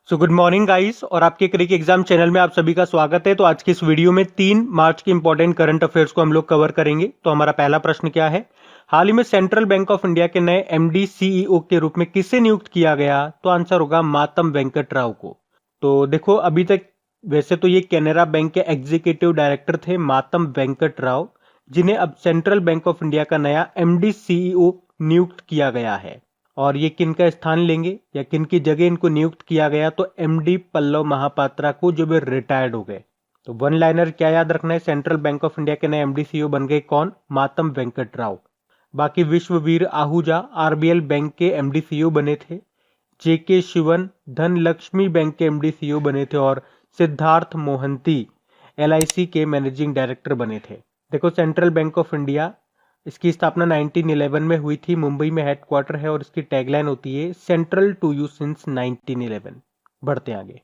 Good morning guys और आपके क्रिक exam channel में आप सभी का स्वागत है। तो आज की इस वीडियो में 3 मार्च के इंपॉर्टेंट करंट अफेयर्स को हम लोग कवर करेंगे। तो हमारा पहला प्रश्न क्या है, हाल ही में सेंट्रल बैंक ऑफ इंडिया के नए एमडी सीईओ के रूप में किसे नियुक्त किया गया? तो आंसर होगा मातम वेंकट राव को। तो देखो अभी तक वैसे तो ये कैनरा बैंक के एग्जीक्यूटिव डायरेक्टर थे मातम वेंकट राव, जिन्हें अब सेंट्रल बैंक ऑफ इंडिया का नया एमडी सीईओ नियुक्त किया गया है। और ये किन का स्थान लेंगे या किन की जगह इनको नियुक्त किया गया? तो एमडी पल्लव महापात्रा को, जो भी रिटायर्ड हो गए। तो वन लाइनर क्या याद रखना है, सेंट्रल बैंक ऑफ इंडिया के नए एमडी सीईओ बन गए कौन? मातम वेंकट राव। बाकी विश्ववीर आहूजा आरबीएल बैंक के एमडी सीईओ बने थे, जेके शिवन धनलक्ष्मी बैंक के एमडी सीईओ बने थे और सिद्धार्थ मोहंती एलआईसी के मैनेजिंग डायरेक्टर बने थे। देखो सेंट्रल बैंक ऑफ इंडिया, इसकी स्थापना 1911 में हुई थी, मुंबई में हेडक्वार्टर है और इसकी टैगलाइन होती है सेंट्रल टू यू सिंस 1911। बढ़ते आगे।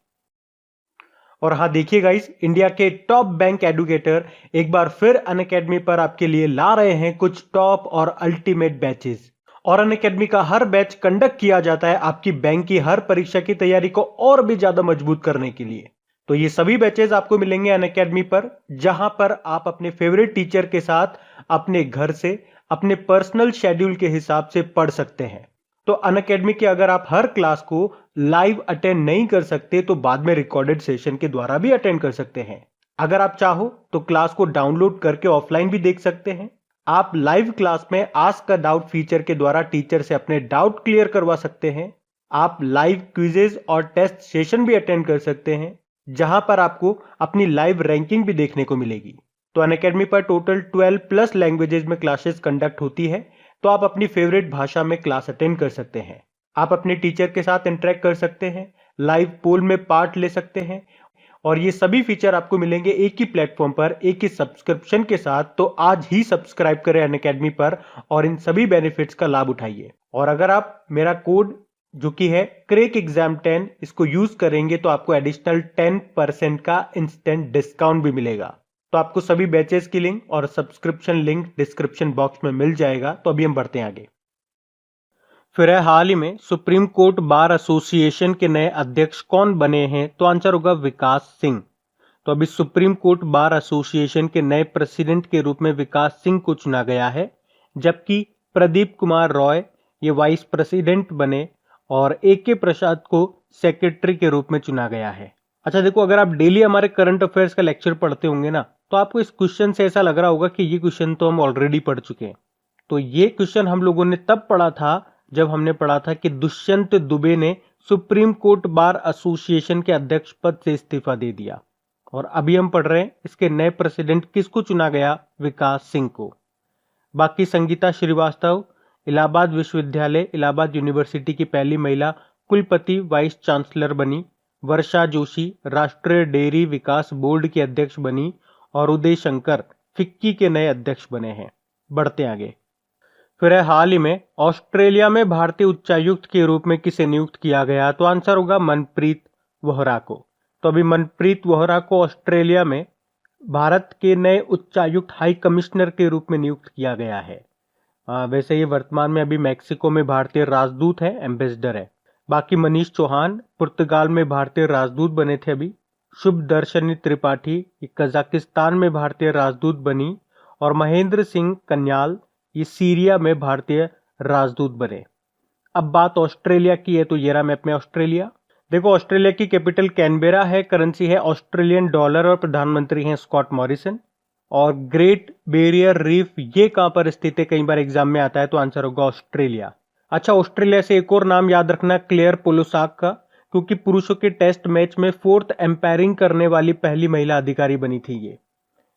और हाँ देखिए गाइस, इंडिया के टॉप बैंक एडुकेटर एक बार फिर अनअकैडमी पर आपके लिए ला रहे हैं कुछ टॉप और अल्टीमेट बैचेस। और अनअकैडमी का हर बैच कंडक्ट किया जाता है आपकी बैंक की हर परीक्षा की तैयारी को और भी ज्यादा मजबूत करने के लिए। तो ये सभी बैचेस आपको मिलेंगे अनअकैडमी पर, जहां पर आप अपने फेवरेट टीचर के साथ अपने घर से अपने पर्सनल शेड्यूल के हिसाब से पढ़ सकते हैं। तो अनअकैडमी के अगर आप हर क्लास को लाइव अटेंड नहीं कर सकते तो बाद में रिकॉर्डेड सेशन के द्वारा भी अटेंड कर सकते हैं। अगर आप चाहो तो क्लास को डाउनलोड करके ऑफलाइन भी देख सकते हैं। आप लाइव क्लास में आस्क अ डाउट फीचर के द्वारा टीचर से अपने डाउट क्लियर करवा सकते हैं। आप लाइव क्विजेज और टेस्ट सेशन भी अटेंड कर सकते हैं, जहां पर आपको अपनी लाइव रैंकिंग भी देखने को मिलेगी। तो अनअकैडमी पर टोटल 12 प्लस लैंग्वेजेस में क्लासेस कंडक्ट होती है। तो आप अपनी फेवरेट भाषा में क्लास अटेंड कर सकते हैं। आप अपने टीचर के साथ इंटरेक्ट कर सकते हैं, लाइव पोल में पार्ट ले सकते हैं और ये सभी फीचर आपको मिलेंगे एक ही प्लेटफॉर्म पर एक ही सब्सक्रिप्शन के साथ। तो आज ही सब्सक्राइब करें अनअकैडमी पर और इन सभी बेनिफिट्स का लाभ उठाइए। और अगर आप मेरा कोड जो कि है क्रेक एग्जाम 10 इसको यूज करेंगे तो आपको एडिशनल 10% का इंस्टेंट डिस्काउंट भी मिलेगा। तो आपको सभी बैचेस की लिंक और सब्सक्रिप्शन लिंक डिस्क्रिप्शन बॉक्स में मिल जाएगा। तो अभी हम बढ़ते हैं आगे। फिर है, हाल ही में सुप्रीम कोर्ट बार एसोसिएशन के नए अध्यक्ष कौन बने हैं? तो आंसर होगा विकास सिंह। तो अभी सुप्रीम कोर्ट बार एसोसिएशन के नए प्रेसिडेंट के रूप में विकास सिंह को चुना गया है, जबकि प्रदीप कुमार रॉय ये वाइस प्रेसिडेंट बने और ए के प्रसाद को सेक्रेटरी के रूप में चुना गया है। अच्छा देखो, अगर आप डेली हमारे करंट अफेयर्स का लेक्चर पढ़ते होंगे ना, तो आपको इस क्वेश्चन से ऐसा लग रहा होगा कि ये क्वेश्चन तो हम ऑलरेडी पढ़ चुके हैं। तो ये क्वेश्चन हम लोगों ने तब पढ़ा था जब हमने पढ़ा था कि दुष्यंत दुबे ने सुप्रीम कोर्ट बार एसोसिएशन के अध्यक्ष पद से इस्तीफा दे दिया। और अभी हम पढ़ रहे हैं इसके नए प्रेसिडेंट किसको चुना गया? विकास सिंह को। बाकी संगीता श्रीवास्तव इलाहाबाद विश्वविद्यालय इलाहाबाद यूनिवर्सिटी की पहली महिला कुलपति वाइस चांसलर बनी। वर्षा जोशी राष्ट्रीय डेयरी विकास बोर्ड की अध्यक्ष बनी और उदय शंकर फिक्की के नए अध्यक्ष बने हैं। बढ़ते आगे। फिर है, हाल ही में ऑस्ट्रेलिया में भारतीय उच्चायुक्त के रूप में किसे नियुक्त किया गया? तो आंसर होगा मनप्रीत वोहरा को। तो अभी मनप्रीत वोहरा को ऑस्ट्रेलिया में भारत के नए उच्चायुक्त हाई कमिश्नर के रूप में नियुक्त किया गया है। वैसे ये वर्तमान में अभी मैक्सिको में भारतीय राजदूत है, एम्बेसडर है। बाकी मनीष चौहान पुर्तगाल में भारतीय राजदूत बने थे अभी। शुभ दर्शनी त्रिपाठी कजाकिस्तान में भारतीय राजदूत बनी और महेंद्र सिंह कन्याल ये सीरिया में भारतीय राजदूत बने। अब बात ऑस्ट्रेलिया की है, तो ये रहा मैप में ऑस्ट्रेलिया। देखो ऑस्ट्रेलिया की कैपिटल कैनबेरा है, करेंसी है ऑस्ट्रेलियन डॉलर और प्रधानमंत्री हैं स्कॉट मॉरिसन। और ग्रेट बैरियर रीफ ये कहां पर स्थित है? कई बार एग्जाम में आता है, तो आंसर होगा ऑस्ट्रेलिया। अच्छा, ऑस्ट्रेलिया से एक और नाम याद रखना, क्लेयर पोलोसाक का, क्योंकि पुरुषों के टेस्ट मैच में 4th एम्पायरिंग करने वाली पहली महिला अधिकारी बनी थी ये।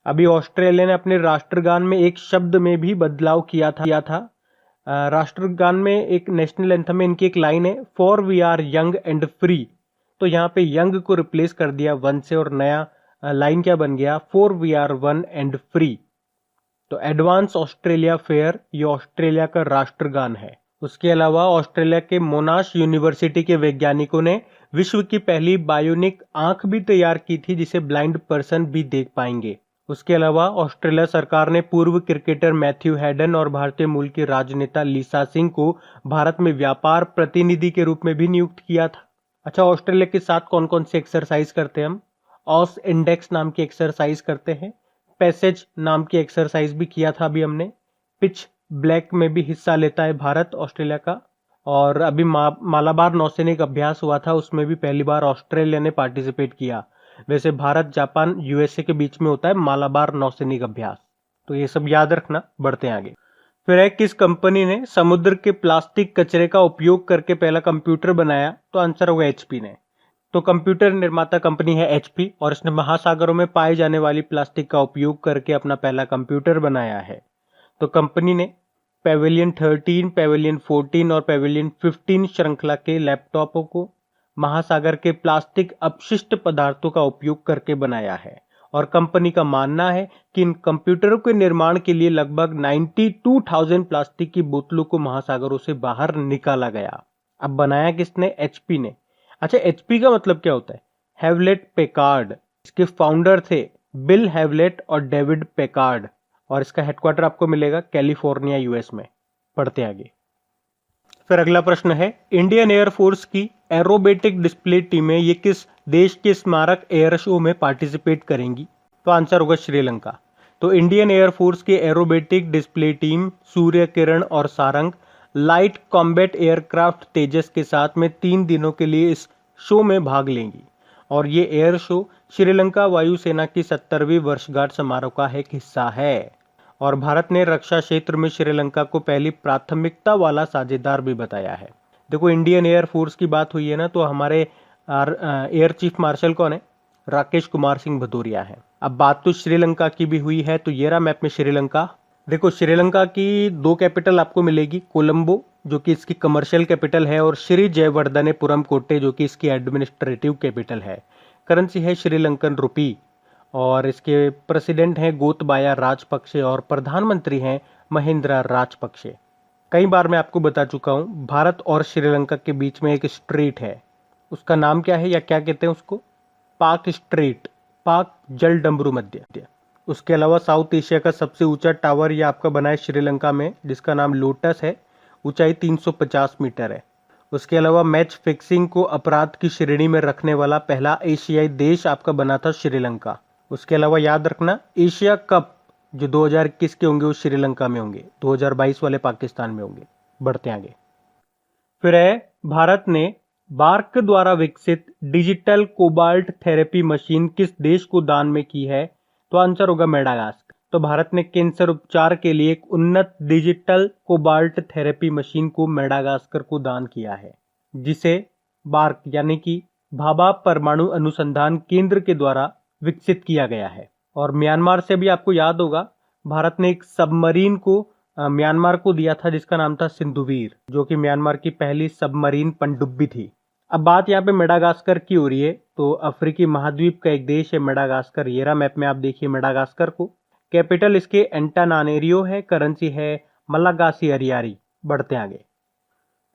अभी ऑस्ट्रेलिया ने अपने राष्ट्रगान में एक शब्द में भी बदलाव किया था। राष्ट्रगान में एक नेशनल एंथम में इनकी एक लाइन है, for we are young and free. तो यहाँ पे यंग को रिप्लेस कर दिया वन से और नया लाइन क्या बन गया? For we are one and free. तो एडवांस ऑस्ट्रेलिया फेयर ये ऑस्ट्रेलिया का राष्ट्रगान है। उसके अलावा ऑस्ट्रेलिया के मोनाश यूनिवर्सिटी के वैज्ञानिकों ने विश्व की पहली बायोनिक आंख भी तैयार की थी, जिसे ब्लाइंड पर्सन भी देख पाएंगे। उसके अलावा ऑस्ट्रेलिया सरकार ने पूर्व क्रिकेटर मैथ्यू हैडन और भारतीय मूल की राजनेता लीसा सिंह को भारत में व्यापार प्रतिनिधि के रूप में भी नियुक्त किया था। अच्छा, ऑस्ट्रेलिया के साथ कौन कौन सी एक्सरसाइज करते हैं हम? ऑस इंडेक्स नाम की एक्सरसाइज करते हैं, पैसेज नाम की एक्सरसाइज भी किया था अभी हमने, पिच ब्लैक में भी हिस्सा लेता है भारत ऑस्ट्रेलिया का, और अभी मालाबार नौसैनिक अभ्यास हुआ था, उसमें भी पहली बार ऑस्ट्रेलिया ने पार्टिसिपेट किया। वैसे भारत जापान यूएसए के बीच में होता है मालाबार नौसैनिक अभ्यास। तो ये सब याद रखना, बढ़ते हैं आगे। फिर है, किस कंपनी ने समुद्र के प्लास्टिक कचरे का उपयोग करके पहला कंप्यूटर बनाया? तो आंसर होगा एचपी ने। तो कंप्यूटर निर्माता कंपनी है एचपी, और इसने महासागरों में पाए जाने वाली प्लास्टिक का उपयोग करके अपना पहला कंप्यूटर बनाया है। तो कंपनी ने पेविलियन 13, पेविलियन 14 और पेविलियन 15 श्रृंखला के लैपटॉपों को महासागर के प्लास्टिक अपशिष्ट पदार्थों का उपयोग करके बनाया है, और कंपनी का मानना है कि इन कंप्यूटरों के निर्माण के लिए लगभग 92,000 प्लास्टिक की बोतलों को महासागरों से बाहर निकाला गया। अब बनाया किसने? एचपी ने। अच्छा, एचपी का मतलब क्या होता है? Hewlett Packard. इसके फाउंडर थे बिल हेवलेट और डेविड पेकार्ड, और इसका हेडक्वार्टर आपको मिलेगा कैलिफोर्निया यूएस में। पढ़ते आगे। फिर अगला प्रश्न है, इंडियन एयरफोर्स की एरोबेटिक डिस्प्ले टीमें ये किस देश के स्मारक एयर शो में पार्टिसिपेट करेंगी? तो आंसर होगा श्रीलंका। तो इंडियन एयरफोर्स की aerobatic display team Surya Kiran और सारंग लाइट कॉम्बैट एयरक्राफ्ट तेजस के साथ में 3 दिनों के लिए इस शो में भाग लेंगी, और ये एयर शो श्रीलंका वायुसेना की 70वीं वर्षगांठ समारोह का एक हिस्सा है। और भारत ने रक्षा क्षेत्र में श्रीलंका को पहली प्राथमिकता वाला साझेदार भी बताया है। देखो, इंडियन एयर फोर्स की बात हुई है ना, तो हमारे एयर चीफ मार्शल कौन है? राकेश कुमार सिंह भदौरिया है। अब बात तो श्रीलंका की भी हुई है, तो ये रहा मैप में श्रीलंका। देखो, श्रीलंका की 2 कैपिटल आपको मिलेगी, कोलंबो जो कि इसकी कमर्शियल कैपिटल है, और श्री जयवर्धनेपुरम कोट्टे जो कि इसकी एडमिनिस्ट्रेटिव कैपिटल है। करेंसी है श्रीलंकन रुपी, और इसके प्रेसिडेंट हैं गोतबाया राजपक्षे, और प्रधानमंत्री हैं महिंद्रा राजपक्षे। कई बार मैं आपको बता चुका हूं, भारत और श्रीलंका के बीच में एक स्ट्रीट है, उसका नाम क्या है या क्या कहते हैं उसको? पाक स्ट्रीट, पाक जल डमरू मध्य। उसके अलावा साउथ एशिया का सबसे ऊंचा टावर यह आपका बना है श्रीलंका में, जिसका नाम लोटस है, ऊंचाई 350 मीटर है। उसके अलावा मैच फिक्सिंग को अपराध की श्रेणी में रखने वाला पहला एशियाई देश आपका बना था श्रीलंका। उसके अलावा याद रखना, एशिया कप जो 2021 के होंगे वो श्रीलंका में होंगे, 2022 वाले पाकिस्तान में होंगे। बढ़ते आगे। फिर है, भारत ने बार्क द्वारा विकसित डिजिटल कोबाल्ट थेरेपी मशीन किस देश को दान में की है? तो आंसर होगा मेडागास्कर। तो भारत ने कैंसर उपचार के लिए एक उन्नत डिजिटल कोबाल्ट थेरेपी मशीन को मेडागास्कर को दान किया है, जिसे बार्क यानी कि भाभा परमाणु अनुसंधान केंद्र के द्वारा विकसित किया गया है। और म्यांमार से भी आपको याद होगा, भारत ने एक सबमरीन को म्यांमार को दिया था, जिसका नाम था सिंधुवीर, जो कि म्यांमार की पहली सबमरीन पनडुब्बी थी। अब बात यहाँ पे मेडागास्कर की हो रही है, तो अफ्रीकी महाद्वीप का एक देश है मेडागास्कर। ये रहा मैप में, आप देखिए मेडागास्कर को। कैपिटल इसके एंटानानेरियो है, करेंसी है मलागासी अरियारी। बढ़ते आगे।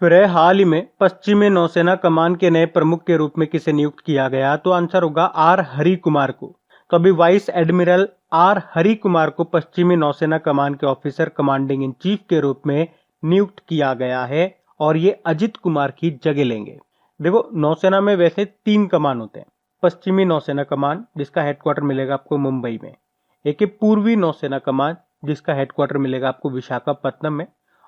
फिर है, हाल ही में पश्चिमी नौसेना कमान के नए प्रमुख के रूप में किसे नियुक्त किया गया? तो आंसर होगा आर हरि कुमार को। तो अभी vice admiral R Hari Kumar को पश्चिमी नौसेना कमान के ऑफिसर कमांडिंग इन चीफ के रूप में नियुक्त किया गया है, और ये अजित कुमार की जगह लेंगे। देखो, नौसेना में वैसे 3 कमान होते हैं। पश्चिमी नौसेना कमान, जिसका हेडक्वार्टर मिलेगा आपको मुंबई में। एक है पूर्वी नौसेना कमान, जिसका हेडक्वार्टर मिलेगा आपको विशाखापत्तनम में।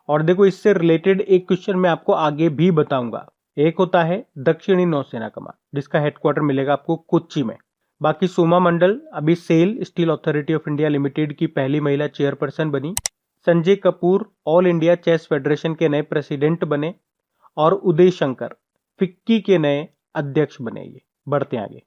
और देखो, इससे रिलेटेड एक क्वेश्चन मैं आपको आगे भी बताऊंगा। एक होता है दक्षिणी नौसेना कमान, जिसका हेडक्वार्टर मिलेगा आपको कोच्चि में। बाकी सोमा मंडल अभी SAIL steel authority of India limited की पहली महिला चेयरपर्सन बनी। Sanjay Kapoor all India chess federation के नए प्रेसिडेंट बने, और उदय शंकर फिक्की के नए अध्यक्ष बने। ये बढ़ते आगे।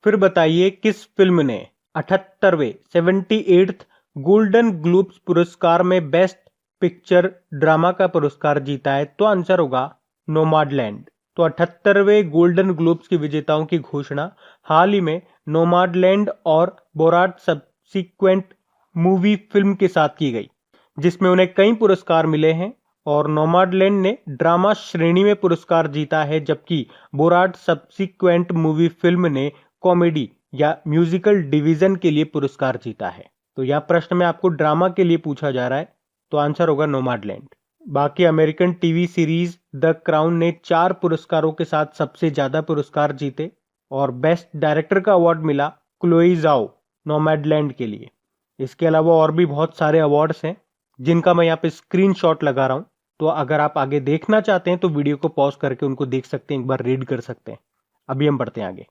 फिर बताइए, किस फिल्म ने 78वें 78th गोल्डन ग्लोब्स पुरस्कार में बेस्ट पिक्चर ड्रामा का पुरस्कार जीता है? तो आंसर होगा नोमाडलैंड। तो 78वें गोल्डन ग्लोब्स की विजेताओं की घोषणा हाल ही में नोमाडलैंड और बोराट सब्सिक्वेंट मूवी फिल्म के साथ की गई, जिसमें उन्हें कई पुरस्कार मिले हैं। और नोमाडलैंड ने ड्रामा श्रेणी में पुरस्कार जीता है, जबकि बोराट सब्सिक्वेंट मूवी फिल्म ने कॉमेडी या म्यूजिकल डिवीजन के लिए पुरस्कार जीता है। तो यह प्रश्न में आपको ड्रामा के लिए पूछा जा रहा है, तो आंसर होगा नोमाडलैंड। बाकी American TV series the crown ने 4 पुरस्कारों के साथ सबसे ज्यादा पुरस्कार जीते और बेस्ट डायरेक्टर का अवार्ड मिला क्लोई जाओ नोमैडलैंड के लिए। इसके अलावा और भी बहुत सारे अवार्ड्स हैं जिनका मैं यहाँ पे स्क्रीनशॉट लगा रहा हूँ, तो अगर आप आगे देखना चाहते हैं तो वीडियो को पॉज करके उनको देख सकते हैं, एक बार रीड कर सकते हैं। अभी हम बढ़ते हैं आगे।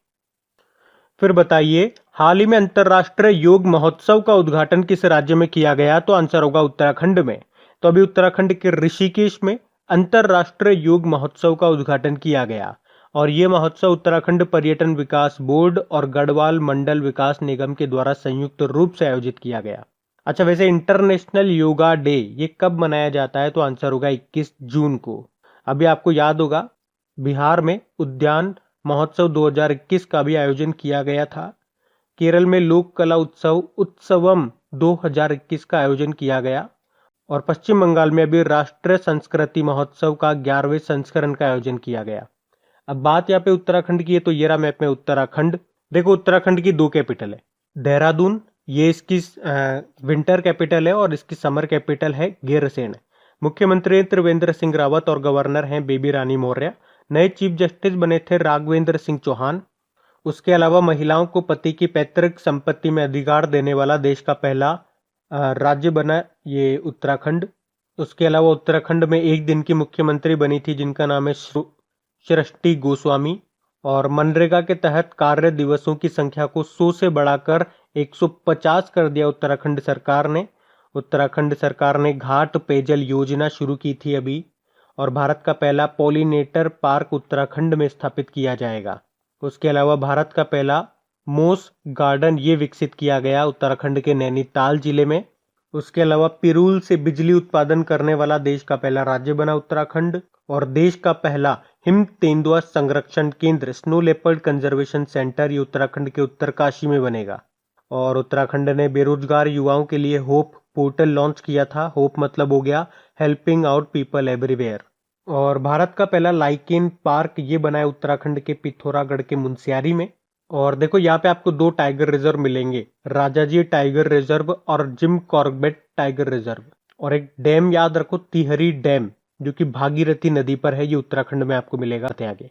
फिर बताइए, हाल ही में अंतरराष्ट्रीय योग महोत्सव का उद्घाटन किस राज्य में किया गया? तो आंसर होगा उत्तराखंड में। तो अभी उत्तराखंड के ऋषिकेश में अंतरराष्ट्रीय योग महोत्सव का उद्घाटन किया गया और यह महोत्सव उत्तराखंड पर्यटन विकास बोर्ड और गढ़वाल मंडल विकास निगम के द्वारा संयुक्त रूप से आयोजित किया गया। अच्छा, वैसे इंटरनेशनल योगा डे ये कब मनाया जाता है? तो आंसर होगा 21 जून को। अभी आपको याद होगा बिहार में उद्यान महोत्सव 2021 का भी आयोजन किया गया था। केरल में लोक कला उत्सव उत्सवम 2021 का आयोजन किया गया और पश्चिम बंगाल में अभी राष्ट्रीय संस्कृति महोत्सव का 11वें संस्करण का आयोजन किया गया। अब बात यहाँ पे उत्तराखंड की है, तो ये रहा मैप में उत्तराखंड। देखो, उत्तराखंड की 2 कैपिटल है, देहरादून ये इसकी विंटर कैपिटल है और इसकी समर कैपिटल है गैरसैंण। मुख्यमंत्री त्रिवेंद्र सिंह रावत और गवर्नर हैं बेबी रानी मौर्य। नए चीफ जस्टिस बने थे राघवेंद्र सिंह चौहान। उसके अलावा महिलाओं को पति की पैतृक संपत्ति में अधिकार देने वाला देश का पहला राज्य बना ये उत्तराखंड। उसके अलावा उत्तराखंड में एक दिन की मुख्यमंत्री बनी थी जिनका नाम है सृष्टि गोस्वामी। और मनरेगा के तहत कार्य दिवसों की संख्या को 100 से बढ़ाकर 150 कर दिया उत्तराखंड सरकार ने। उत्तराखंड सरकार ने घाट पेयजल योजना शुरू की थी अभी, और भारत का पहला पॉलिनेटर पार्क उत्तराखंड में स्थापित किया जाएगा। उसके अलावा भारत का पहला मोस गार्डन ये विकसित किया गया उत्तराखंड के नैनीताल जिले में। उसके अलावा पिरूल से बिजली उत्पादन करने वाला देश का पहला राज्य बना उत्तराखंड, और देश का पहला हिम तेंदुआ संरक्षण केंद्र स्नो लेपर्ड कंजर्वेशन सेंटर ये उत्तराखंड के उत्तरकाशी में बनेगा। और उत्तराखंड ने बेरोजगार युवाओं के लिए होप पोर्टल लॉन्च किया था। होप मतलब हो गया हेल्पिंग आउट पीपल एवरीवेयर। और भारत का पहला लाइकेन पार्क ये बना है उत्तराखंड के पिथौरागढ़ के मुनस्यारी में। और देखो, यहाँ पे आपको 2 टाइगर रिजर्व मिलेंगे, राजाजी टाइगर रिजर्व और जिम कॉर्बेट टाइगर रिजर्व। और एक डैम याद रखो, तिहरी डैम, जो कि भागीरथी नदी पर है, ये उत्तराखंड में आपको मिलेगा। आगे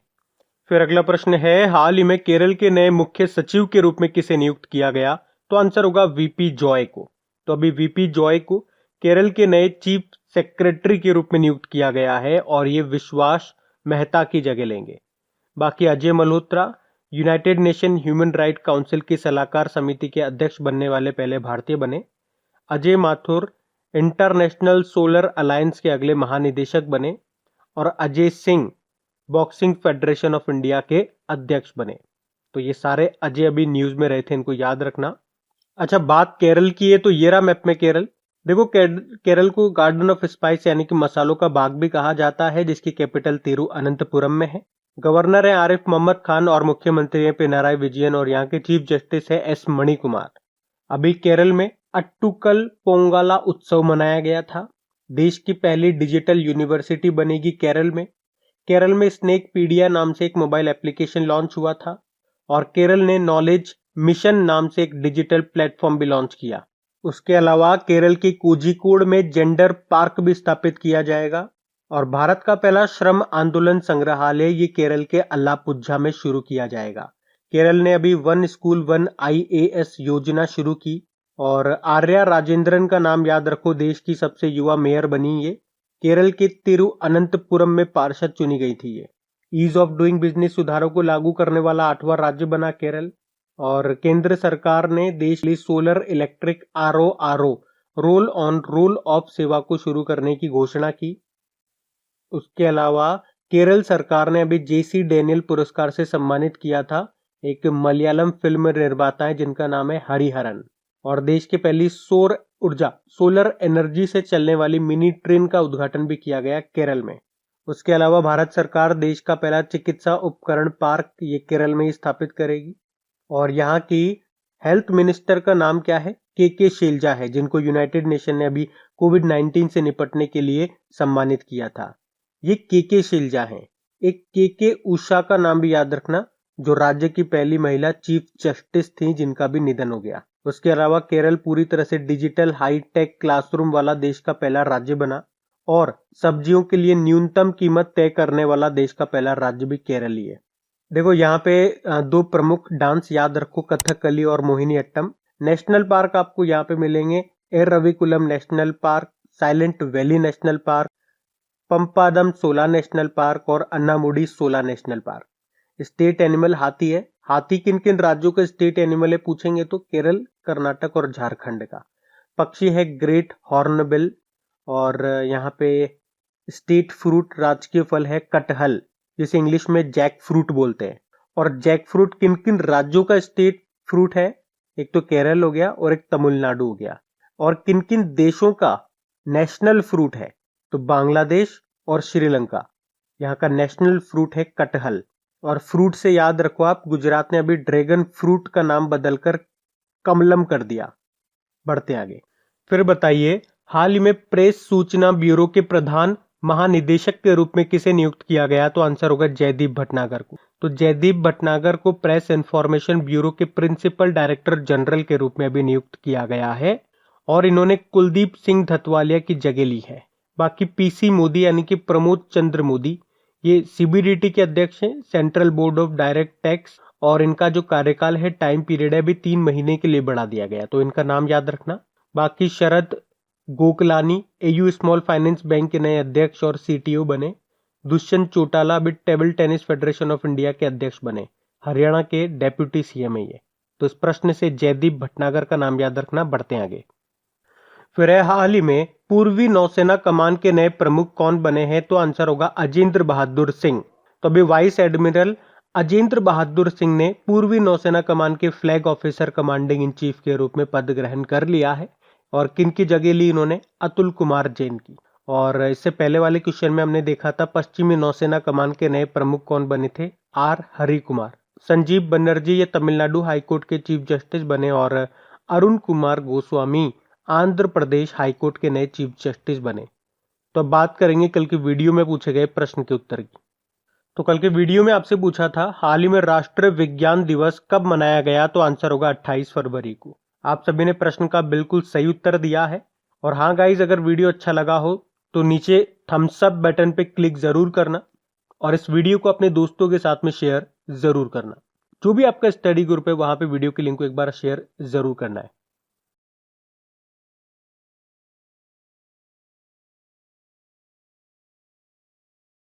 फिर अगला प्रश्न है, हाल ही में केरल के नए मुख्य सचिव के रूप में किसे नियुक्त किया गया? तो आंसर होगा वीपी जॉय को। तो अभी वीपी जॉय को केरल के नए चीफ सेक्रेटरी के रूप में नियुक्त किया गया है और ये विश्वास मेहता की जगह लेंगे। बाकी Ajay Malhotra United nation human right council की सलाहकार समिति के अध्यक्ष बनने वाले पहले भारतीय बने। Ajay Mathur international solar alliance के अगले महानिदेशक बने। और Ajay Singh boxing federation of India के अध्यक्ष बने। तो ये सारे अजय अभी न्यूज में रहे थे, इनको याद रखना। अच्छा, बात केरल की है, तो ये रहा मैप में केरल। देखो, केरल को गार्डन ऑफ स्पाइस यानी कि मसालों का बाग भी कहा जाता है, जिसकी कैपिटल तिरुअनंतपुरम में है। गवर्नर है आरिफ मोहम्मद खान और मुख्यमंत्री है पिनाराई विजयन, और यहाँ के चीफ जस्टिस है एस मणिकुमार। अभी केरल में अट्टुकल पोंगला उत्सव मनाया गया था। देश की पहली डिजिटल यूनिवर्सिटी बनेगी केरल में। केरल में स्नेक पीडिया नाम से एक मोबाइल एप्लीकेशन लॉन्च हुआ था, और केरल ने नॉलेज मिशन नाम से एक डिजिटल प्लेटफॉर्म भी लॉन्च किया। उसके अलावा केरल की कोझिकोड में जेंडर पार्क भी स्थापित किया जाएगा। और भारत का पहला श्रम आंदोलन संग्रहालय ये केरल के अल्लापुझा में शुरू किया जाएगा। केरल ने अभी 1 स्कूल 1 IAS योजना शुरू की। और आर्या राजेंद्रन का नाम याद रखो, देश की सबसे युवा मेयर बनी ये। केरल के तिरुअनंतपुरम में पार्षद चुनी गई थी ये। ईज ऑफ डूइंग बिजनेस सुधारों को लागू करने वाला 8वां राज्य बना केरल। और केंद्र सरकार ने देश की solar electric RO roll on roll of सेवा को शुरू करने की घोषणा की। उसके अलावा केरल सरकार ने अभी JC डैनियल पुरस्कार से सम्मानित किया था एक मलयालम फिल्म निर्माता है जिनका नाम है हरिहरन। और देश की पहली सौर ऊर्जा सोलर एनर्जी से चलने वाली मिनी ट्रेन का उद्घाटन भी किया गया केरल में। उसके अलावा भारत सरकार देश का पहला चिकित्सा उपकरण पार्क ये केरल में ही स्थापित करेगी। और यहाँ की हेल्थ मिनिस्टर का नाम क्या है? KK शैलजा है, जिनको यूनाइटेड नेशन ने अभी कोविड-19 से निपटने के लिए सम्मानित किया था। ये KK शैलजा हैं। एक KK उषा का नाम भी याद रखना, जो राज्य की पहली महिला चीफ जस्टिस थी, जिनका भी निधन हो गया। उसके अलावा केरल पूरी तरह से डिजिटल हाईटेक क्लासरूम वाला देश का पहला राज्य बना। और सब्जियों के लिए न्यूनतम कीमत तय करने वाला देश का पहला राज्य भी केरल ही है। देखो यहाँ पे दो प्रमुख डांस याद रखो, कथकली और मोहिनीअट्टम। नेशनल पार्क आपको यहाँ पे मिलेंगे Eravikulam national park, silent valley national park, Pampadum 16 national park और Anamudi 16 national park. State animal हाथी है। हाथी किन किन राज्यों का स्टेट एनिमल है पूछेंगे तो केरल, कर्नाटक और झारखंड का। पक्षी है ग्रेट हॉर्नबिल और यहाँ पे स्टेट फ्रूट, राजकीय फल है कटहल, जिसे इंग्लिश में जैक फ्रूट बोलते हैं। और जैक फ्रूट किन किन राज्यों का स्टेट फ्रूट है, एक तो केरल हो गया और एक तमिलनाडु हो गया। और किन किन देशों का नेशनल फ्रूट है, तो बांग्लादेश और श्रीलंका, यहाँ का नेशनल फ्रूट है कटहल। और फ्रूट से याद रखो आप, गुजरात ने अभी ड्रैगन फ्रूट का नाम बदलकर कमलम कर दिया। बढ़ते आगे। फिर बताइए, हाल ही में प्रेस सूचना ब्यूरो के प्रधान महानिदेशक के रूप में किसे नियुक्त किया गया, तो आंसर होगा जयदीप भटनागर को। तो जयदीप भटनागर को प्रेस इंफॉर्मेशन ब्यूरो के प्रिंसिपल डायरेक्टर जनरल के रूप में अभी नियुक्त किया गया है और इन्होंने कुलदीप सिंह धतवालिया की जगह ली है। बाकी पीसी मोदी यानी कि प्रमोद चंद्र मोदी, ये सीबीडीटी के अध्यक्ष हैं, central board of direct tax, और इनका जो कार्यकाल है, टाइम पीरियड है, अभी 3 महीने के लिए बढ़ा दिया गया, तो इनका नाम याद रखना। बाकी Sharad Goklani AU small finance bank के नए अध्यक्ष और सीटीओ बने। दुष्यंत चौटाला अभी table tennis federation of India के अध्यक्ष बने। हरियाणा के डेप्यूटी सीएम है ये। तो इस प्रश्न से जयदीप भटनागर का नाम याद रखना। बढ़ते आगे। फिर हाल ही में पूर्वी नौसेना कमान के नए प्रमुख कौन बने हैं, तो आंसर होगा अजेंद्र बहादुर सिंह। तो अभी वाइस एडमिरल अजेंद्र बहादुर सिंह ने पूर्वी नौसेना कमान के flag officer commanding in chief के रूप में पद ग्रहण कर लिया है। और किन की जगह ली इन्होंने, अतुल कुमार जैन की। और इससे पहले वाले क्वेश्चन में हमने देखा था पश्चिमी नौसेना कमान के नए प्रमुख कौन बने थे, आर हरि कुमार। संजीव बनर्जी ये तमिलनाडु हाईकोर्ट के चीफ जस्टिस बने और अरुण कुमार गोस्वामी आंध्र प्रदेश हाईकोर्ट के नए चीफ जस्टिस बने। तो अब बात करेंगे कल की वीडियो में पूछे गए प्रश्न के उत्तर की। तो कल के वीडियो में आपसे पूछा था हाल ही में राष्ट्रीय विज्ञान दिवस कब मनाया गया, तो आंसर होगा 28 फरवरी को। आप सभी ने प्रश्न का बिल्कुल सही उत्तर दिया है। और हाँ गाइज, अगर वीडियो अच्छा लगा हो तो नीचे थम्स अप बटन पे क्लिक जरूर करना और इस वीडियो को अपने दोस्तों के साथ में शेयर जरूर करना। जो भी आपका स्टडी ग्रुप है वहां पे वीडियो के लिंक को एक बार शेयर जरूर करना है।